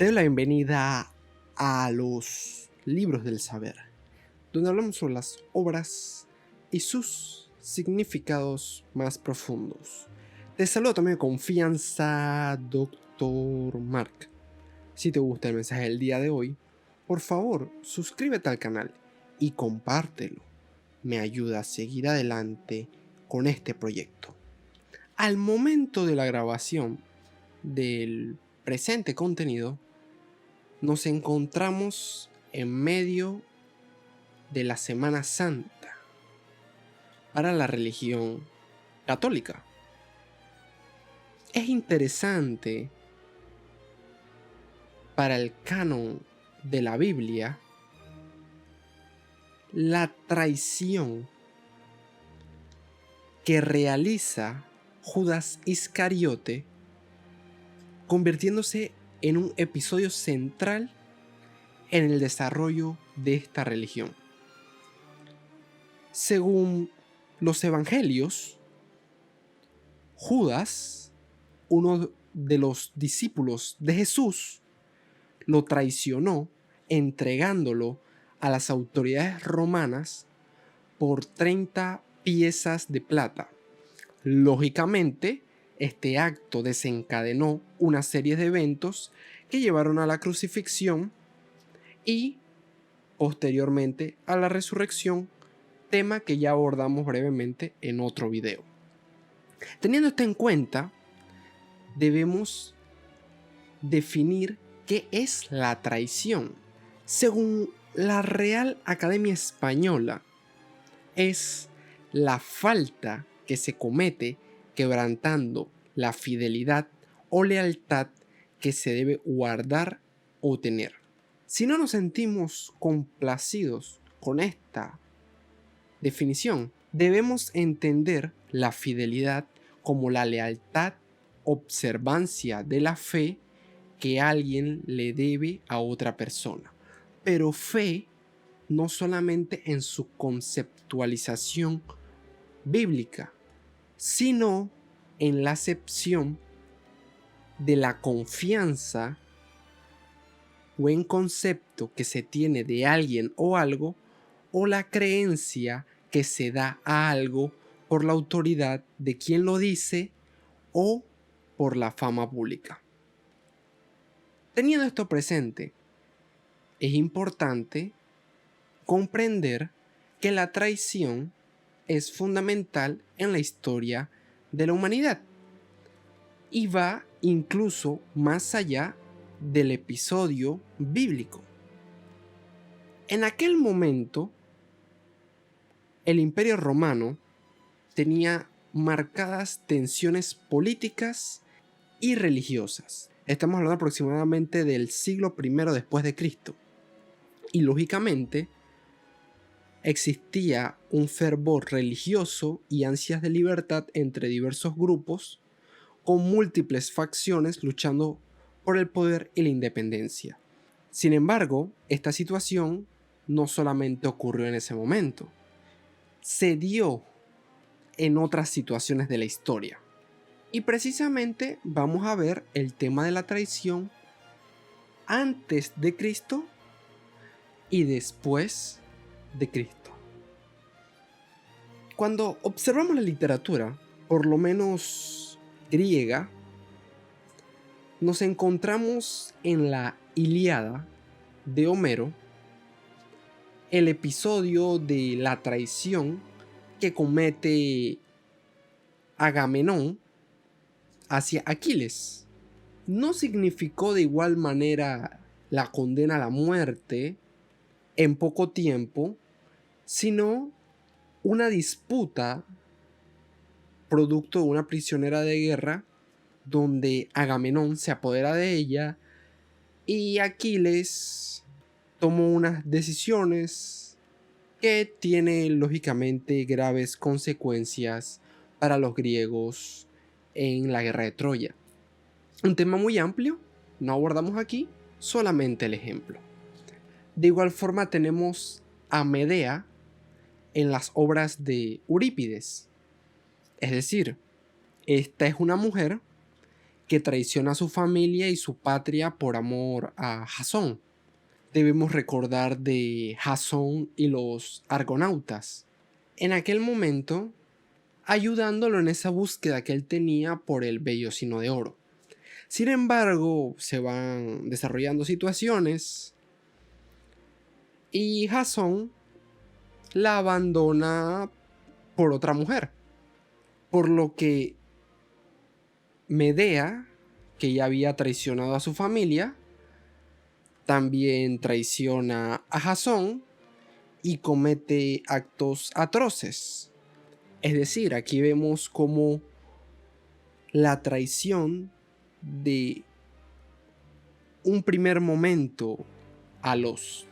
Te doy la bienvenida a los libros del saber, donde hablamos sobre las obras y sus significados más profundos. Te saludo también con confianza, Dr. Mark. Si te gusta el mensaje del día de hoy, por favor, suscríbete al canal y compártelo. Me ayuda a seguir adelante con este proyecto. Al momento de la grabación del presente contenido, nos encontramos en medio de la Semana Santa para la religión católica. Es interesante para el canon de la Biblia la traición que realiza Judas Iscariote, convirtiéndose en un episodio central en el desarrollo de esta religión. Según los evangelios, Judas, uno de los discípulos de Jesús, lo traicionó entregándolo a las autoridades romanas por 30 piezas de plata. Lógicamente, este acto desencadenó una serie de eventos que llevaron a la crucifixión y posteriormente a la resurrección, tema que ya abordamos brevemente en otro video. Teniendo esto en cuenta, debemos definir qué es la traición. Según la Real Academia Española, es la falta que se comete quebrantando la fidelidad o lealtad que se debe guardar o tener. Si no nos sentimos complacidos con esta definición, debemos entender la fidelidad como la lealtad, observancia de la fe que alguien le debe a otra persona. Pero fe no solamente en su conceptualización bíblica, sino en la acepción de la confianza buen concepto que se tiene de alguien o algo, o la creencia que se da a algo por la autoridad de quien lo dice o por la fama pública. Teniendo esto presente, es importante comprender que la traición es fundamental en la historia de la humanidad y va incluso más allá del episodio bíblico. En aquel momento, el Imperio Romano tenía marcadas tensiones políticas y religiosas. Estamos hablando aproximadamente del siglo I después de Cristo. Y lógicamente, existía un fervor religioso y ansias de libertad entre diversos grupos, con múltiples facciones luchando por el poder y la independencia. Sin embargo, esta situación no solamente ocurrió en ese momento, se dio en otras situaciones de la historia. Y precisamente vamos a ver el tema de la traición antes de Cristo y después de Cristo. Cuando observamos la literatura, por lo menos griega, nos encontramos en la Ilíada de Homero el episodio de la traición que comete Agamenón hacia Aquiles. No significó de igual manera la condena a la muerte en poco tiempo, sino una disputa producto de una prisionera de guerra donde Agamenón se apodera de ella y Aquiles tomó unas decisiones que tienen lógicamente graves consecuencias para los griegos en la guerra de Troya. Un tema muy amplio, no abordamos aquí, solamente el ejemplo. De igual forma tenemos a Medea en las obras de Eurípides. Es decir, esta es una mujer que traiciona a su familia y su patria por amor a Jasón. Debemos recordar de Jasón y los argonautas. En aquel momento, ayudándolo en esa búsqueda que él tenía por el vellocino de oro. Sin embargo, se van desarrollando situaciones y Jasón la abandona por otra mujer. Por lo que Medea, que ya había traicionado a su familia, también traiciona a Jasón y comete actos atroces. Es decir, aquí vemos cómo la traición de un primer momento a los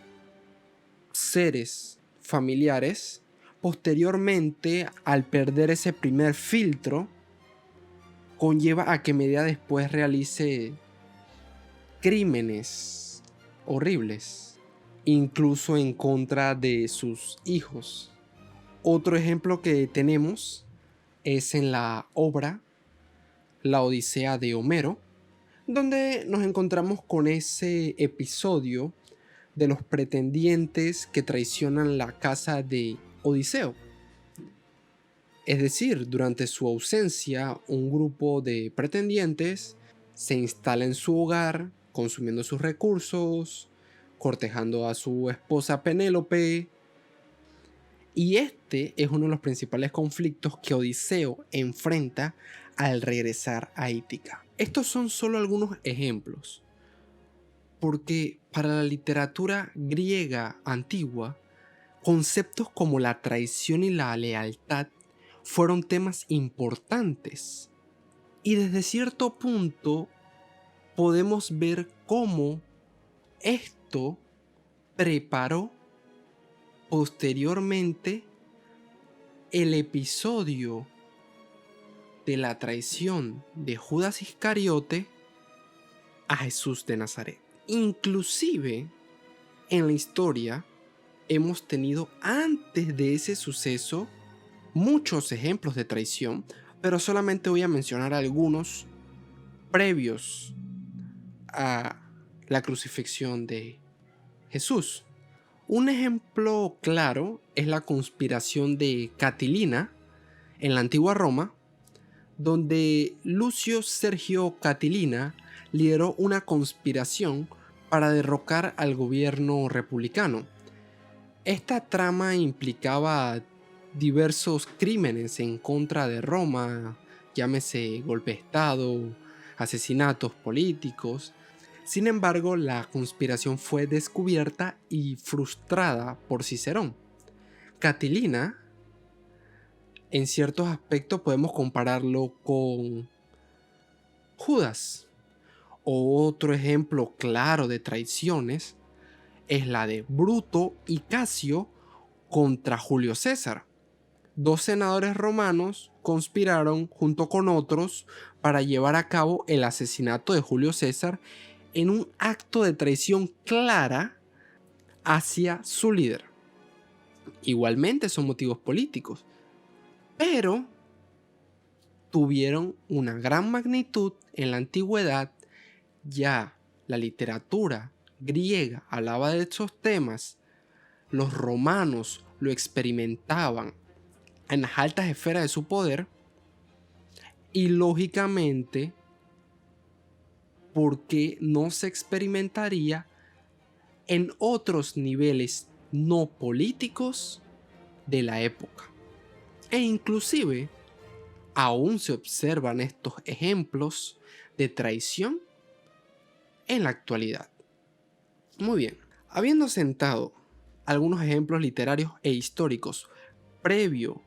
seres familiares, posteriormente, al perder ese primer filtro, conlleva a que Medea después realice crímenes horribles, incluso en contra de sus hijos. Otro ejemplo que tenemos es en la obra La Odisea de Homero, donde nos encontramos con ese episodio de los pretendientes que traicionan la casa de Odiseo. Es decir, durante su ausencia, un grupo de pretendientes se instala en su hogar, consumiendo sus recursos, cortejando a su esposa Penélope. Y este es uno de los principales conflictos que Odiseo enfrenta al regresar a Ítica. Estos son solo algunos ejemplos, porque para la literatura griega antigua, conceptos como la traición y la lealtad fueron temas importantes. Y desde cierto punto podemos ver cómo esto preparó posteriormente el episodio de la traición de Judas Iscariote a Jesús de Nazaret. Inclusive en la historia hemos tenido antes de ese suceso muchos ejemplos de traición, pero solamente voy a mencionar algunos previos a la crucifixión de Jesús. Un ejemplo claro es la conspiración de Catilina en la antigua Roma, donde Lucio Sergio Catilina lideró una conspiración para derrocar al gobierno republicano. Esta trama implicaba diversos crímenes en contra de Roma, llámese golpe de estado, asesinatos políticos. Sin embargo, la conspiración fue descubierta y frustrada por Cicerón. Catilina, en ciertos aspectos podemos compararlo con Judas. Otro ejemplo claro de traiciones es la de Bruto y Casio contra Julio César. Dos senadores romanos conspiraron junto con otros para llevar a cabo el asesinato de Julio César en un acto de traición clara hacia su líder. Igualmente son motivos políticos, pero tuvieron una gran magnitud en la antigüedad. Ya la literatura griega hablaba de estos temas, los romanos lo experimentaban en las altas esferas de su poder, y lógicamente, ¿por qué no se experimentaría en otros niveles no políticos de la época? E inclusive aún se observan estos ejemplos de traición en la actualidad. Muy bien, habiendo sentado algunos ejemplos literarios e históricos previo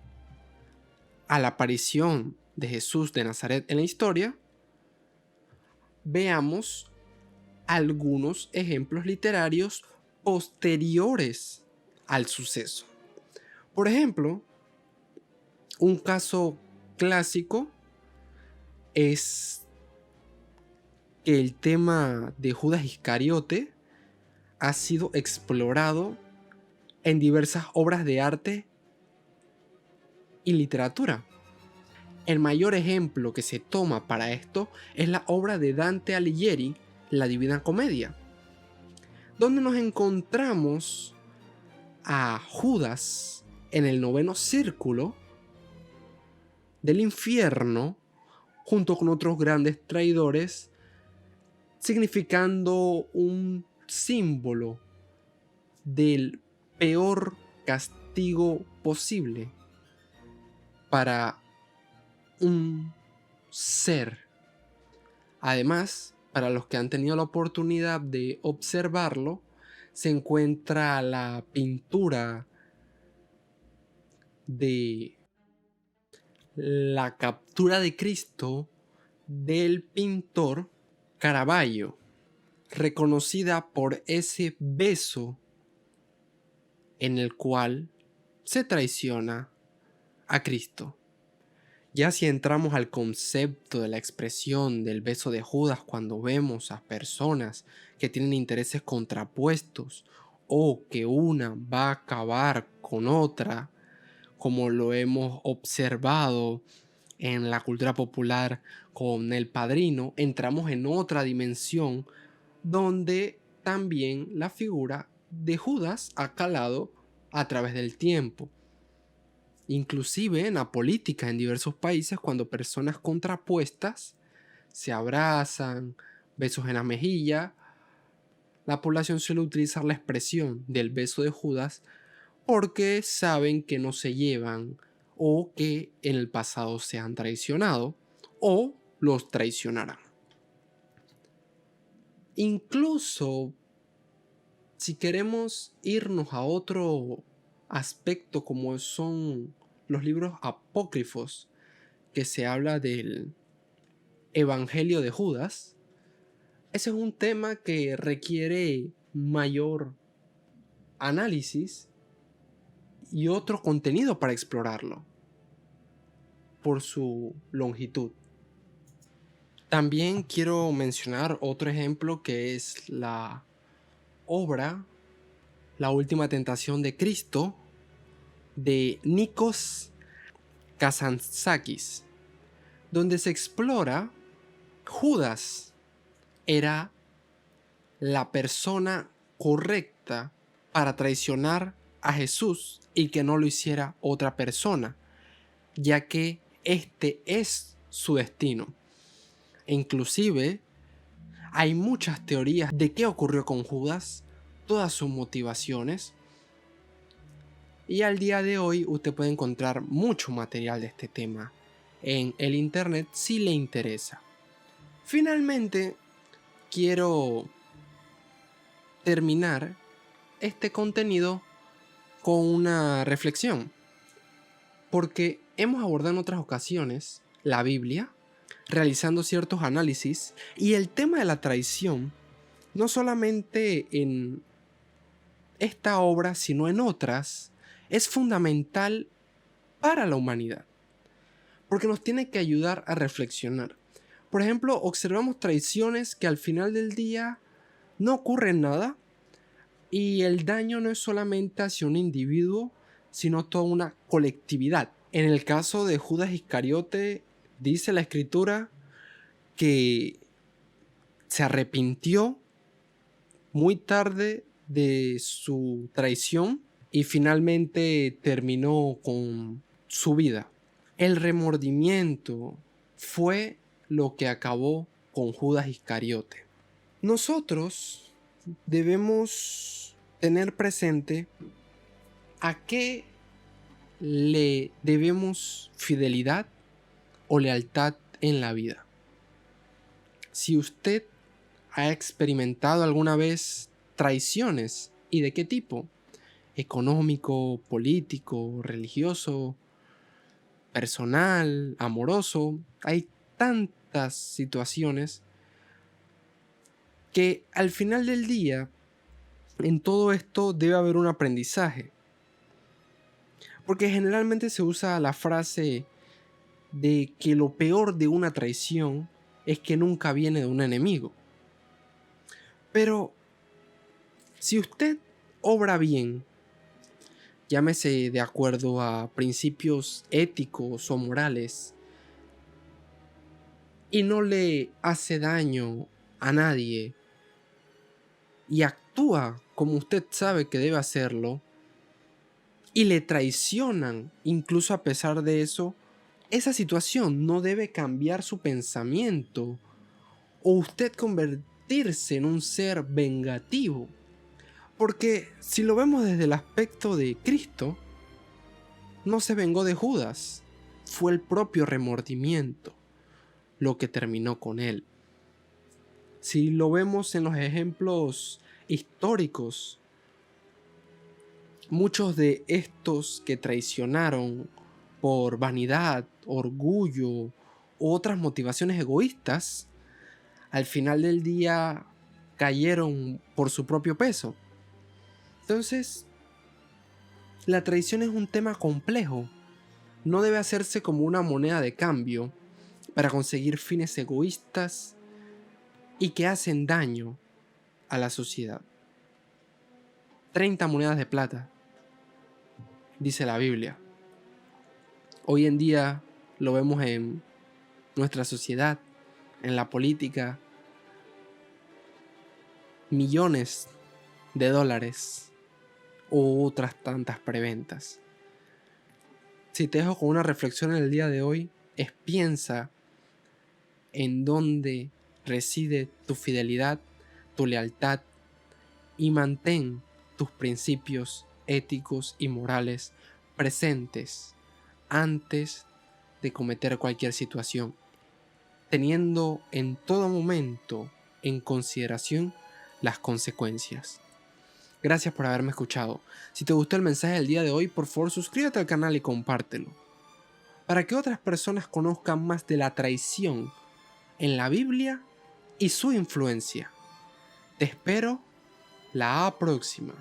a la aparición de Jesús de Nazaret en la historia, veamos algunos ejemplos literarios posteriores al suceso. Por ejemplo, un caso clásico es que el tema de Judas Iscariote ha sido explorado en diversas obras de arte y literatura. El mayor ejemplo que se toma para esto es la obra de Dante Alighieri, La Divina Comedia, donde nos encontramos a Judas en el noveno círculo del infierno junto con otros grandes traidores, significando un símbolo del peor castigo posible para un ser. Además, para los que han tenido la oportunidad de observarlo, se encuentra la pintura de la captura de Cristo del pintor Caravaggio, reconocida por ese beso en el cual se traiciona a Cristo. Ya si entramos al concepto de la expresión del beso de Judas cuando vemos a personas que tienen intereses contrapuestos o que una va a acabar con otra, como lo hemos observado en la cultura popular con El Padrino, entramos en otra dimensión donde también la figura de Judas ha calado a través del tiempo. Inclusive en la política en diversos países, cuando personas contrapuestas se abrazan, besos en la mejilla, la población suele utilizar la expresión del beso de Judas porque saben que no se llevan o que en el pasado se han traicionado o los traicionarán. Incluso si queremos irnos a otro aspecto como son los libros apócrifos, que se habla del Evangelio de Judas, ese es un tema que requiere mayor análisis y otro contenido para explorarlo por su longitud. También quiero mencionar otro ejemplo que es la obra La Última Tentación de Cristo de Nikos Kazantzakis, donde se explora Judas era la persona correcta para traicionar a Jesús y que no lo hiciera otra persona, ya que este es su destino. E inclusive hay muchas teorías de qué ocurrió con Judas, todas sus motivaciones, y al día de hoy usted puede encontrar mucho material de este tema en el internet si le interesa. Finalmente, quiero terminar este contenido con una reflexión, porque hemos abordado en otras ocasiones la Biblia, realizando ciertos análisis, y el tema de la traición, no solamente en esta obra, sino en otras, es fundamental para la humanidad, porque nos tiene que ayudar a reflexionar. Por ejemplo, observamos traiciones que al final del día no ocurre nada y el daño no es solamente hacia un individuo, sino toda una colectividad. En el caso de Judas Iscariote, dice la escritura que se arrepintió muy tarde de su traición y finalmente terminó con su vida. El remordimiento fue lo que acabó con Judas Iscariote. Nosotros debemos tener presente a qué le debemos fidelidad o lealtad en la vida. Si usted ha experimentado alguna vez traiciones, ¿y de qué tipo? Económico, político, religioso, personal, amoroso. Hay tantas situaciones que al final del día, en todo esto debe haber un aprendizaje. Porque generalmente se usa la frase de que lo peor de una traición es que nunca viene de un enemigo. Pero si usted obra bien, llámese de acuerdo a principios éticos o morales, y no le hace daño a nadie y actúa como usted sabe que debe hacerlo y le traicionan, incluso a pesar de eso, esa situación no debe cambiar su pensamiento o usted convertirse en un ser vengativo. Porque si lo vemos desde el aspecto de Cristo, no se vengó de Judas, fue el propio remordimiento lo que terminó con él. Si lo vemos en los ejemplos históricos, muchos de estos que traicionaron por vanidad, orgullo u otras motivaciones egoístas, al final del día cayeron por su propio peso. Entonces, la traición es un tema complejo. No debe hacerse como una moneda de cambio para conseguir fines egoístas y que hacen daño a la sociedad. 30 monedas de plata, dice la Biblia. Hoy en día lo vemos en nuestra sociedad, en la política, millones de dólares u otras tantas preventas. Si te dejo con una reflexión en el día de hoy, es piensa en dónde reside tu fidelidad, tu lealtad y mantén tus principios éticos y morales presentes antes de cometer cualquier situación, teniendo en todo momento en consideración las consecuencias. Gracias por haberme escuchado. Si te gustó el mensaje del día de hoy, por favor suscríbete al canal y compártelo, para que otras personas conozcan más de la traición en la Biblia y su influencia. Te espero la próxima.